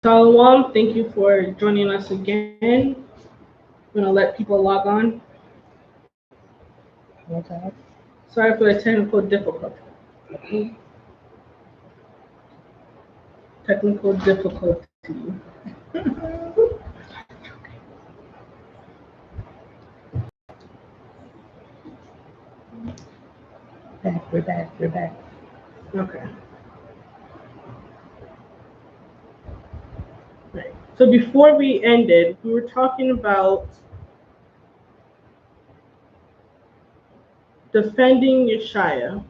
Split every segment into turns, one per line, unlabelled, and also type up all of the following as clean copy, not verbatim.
Shalom, thank you for joining us again. I'm going to let people log on.
Okay.
Sorry for the technical difficulty. Technical difficulty.
We're back.
Okay. Right. So before we ended, we were talking about defending Yashaya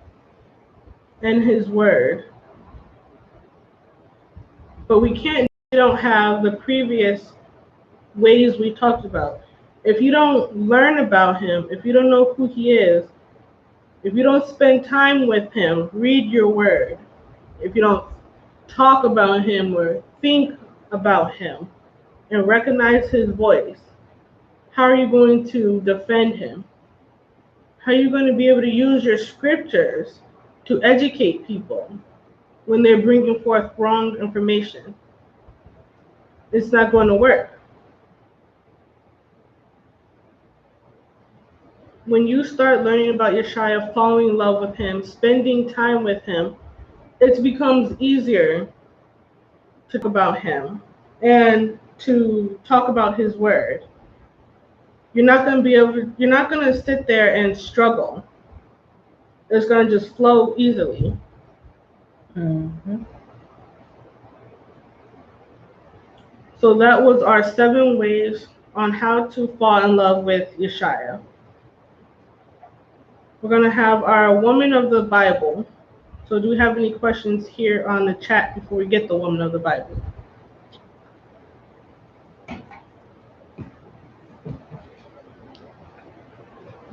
and his word. But we can't, we don't have the previous ways we talked about. If you don't learn about him, if you don't know who he is, if you don't spend time with him, read your word. If you don't talk about him or think about him and recognize his voice, how are you going to defend him? How are you going to be able to use your scriptures to educate people when they're bringing forth wrong information? It's not going to work. When you start learning about Yashaya, falling in love with him, spending time with him, it becomes easier to talk about him and to talk about his word. You're not going to be able, you're not going to sit there and struggle. It's going to just flow easily.
Mm-hmm.
So that was our 7 ways on how to fall in love with Yashaya. We're going to have our woman of the Bible. So do we have any questions here on the chat before we get the woman of the Bible?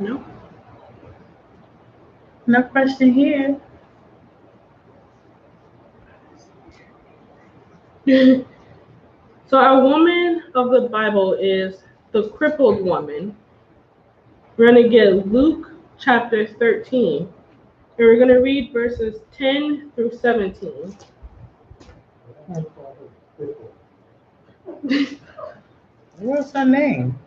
No?
No question here.
So our woman of the Bible is the crippled woman. We're going to get Luke chapter 13. And we're going to read verses 10 through 17.
What's her name?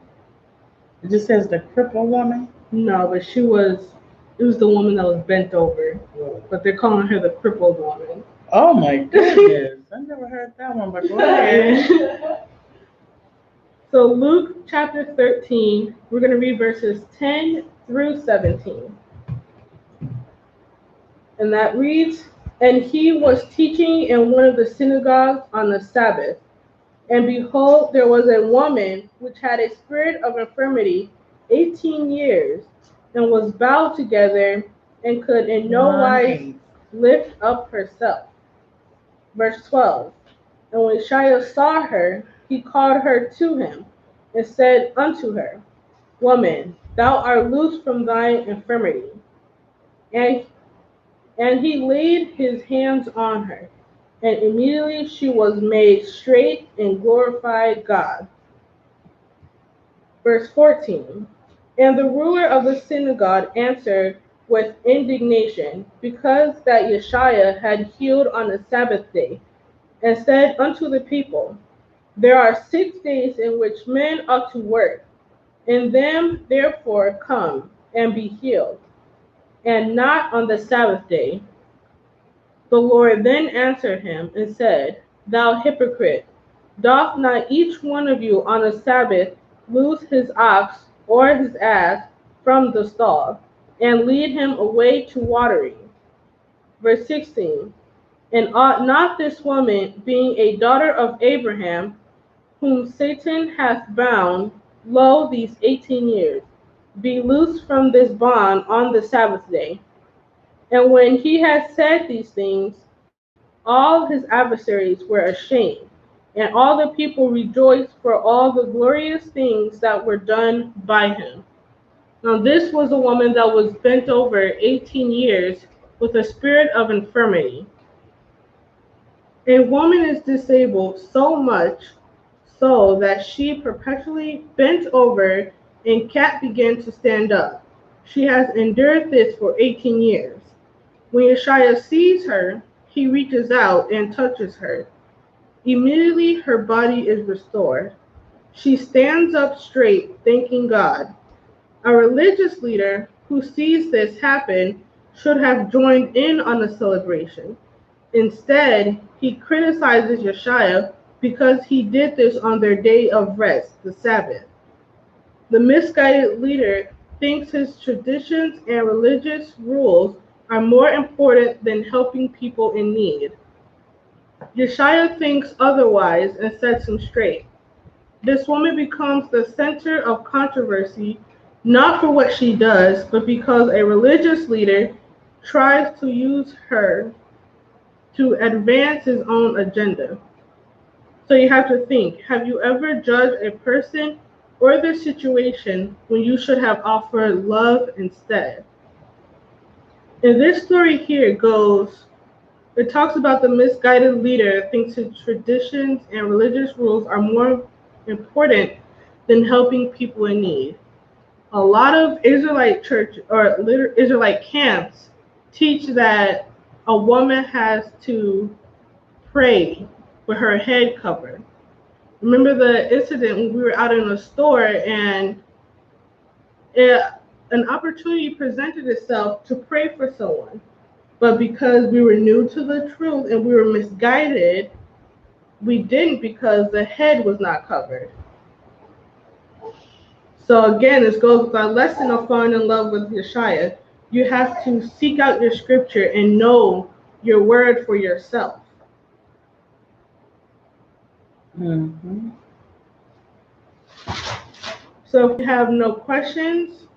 It just says the crippled woman.
No, but it was the woman that was bent over. But they're calling her the crippled woman.
Oh my goodness. I never heard that one, but go ahead.
So Luke chapter 13, we're going to read verses 10 through 17. And that reads, "And he was teaching in one of the synagogues on the Sabbath. And behold, there was a woman which had a spirit of infirmity 18 years, and was bowed together, and could in no wise lift up herself." Verse 12. "And when Yashaya saw her, he called her to him, and said unto her, Woman, thou art loosed from thine infirmity. And, and he laid his hands on her, and immediately she was made straight and glorified God." Verse 14. "And the ruler of the synagogue answered with indignation, because that Yashaya had healed on the Sabbath day, and said unto the people, There are 6 days in which men ought to work. In them therefore come and be healed, and not on the Sabbath day. The Lord then answered him and said, Thou hypocrite, doth not each one of you on the Sabbath loose his ox or his ass from the stall, and lead him away to watering?" Verse 16. "And ought not this woman, being a daughter of Abraham, whom Satan hath bound, lo, these 18 years, be loosed from this bond on the Sabbath day?" And when he had said these things, all his adversaries were ashamed, and all the people rejoiced for all the glorious things that were done by him. Now this was a woman that was bent over 18 years with a spirit of infirmity. A woman is disabled so much so that she perpetually bent over and can't begin to stand up. She has endured this for 18 years. When Yeshua sees her, he reaches out and touches her. Immediately her body is restored. She stands up straight, thanking God. A religious leader who sees this happen should have joined in on the celebration. Instead, he criticizes Yashaya because he did this on their day of rest, the Sabbath. The misguided leader thinks his traditions and religious rules are more important than helping people in need. Yeshaya thinks otherwise and sets him straight. This woman becomes the center of controversy not for what she does, but because a religious leader tries to use her to advance his own agenda. So you have to think, have you ever judged a person or their situation when you should have offered love instead? And this story here goes, it talks about the misguided leader thinks his traditions and religious rules are more important than helping people in need. A lot of Israelite church or Israelite camps teach that a woman has to pray with her head covered. Remember the incident when we were out in a store and it, an opportunity presented itself to pray for someone. But because we were new to the truth and we were misguided, we didn't because the head was not covered. So again, this goes with our lesson of falling in love with Yeshaya. You have to seek out your scripture and know your word for yourself.
Mm-hmm.
So if you have no questions,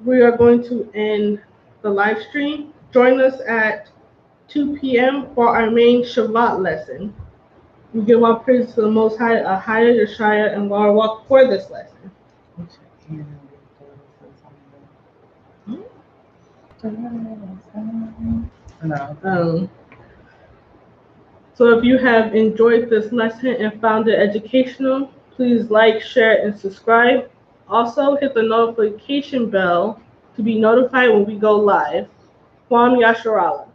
we are going to end the live stream. Join us at 2 p.m. for our main Shabbat lesson. We give our praise to the Most High, Ahaya, Yeshaya, and Laura walk for this lesson.
No.
So if you have enjoyed this lesson and found it educational, please like, share, and subscribe. Also, hit the notification bell to be notified when we go live. Kwam Yasharala.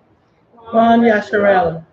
Kwam Yasharella.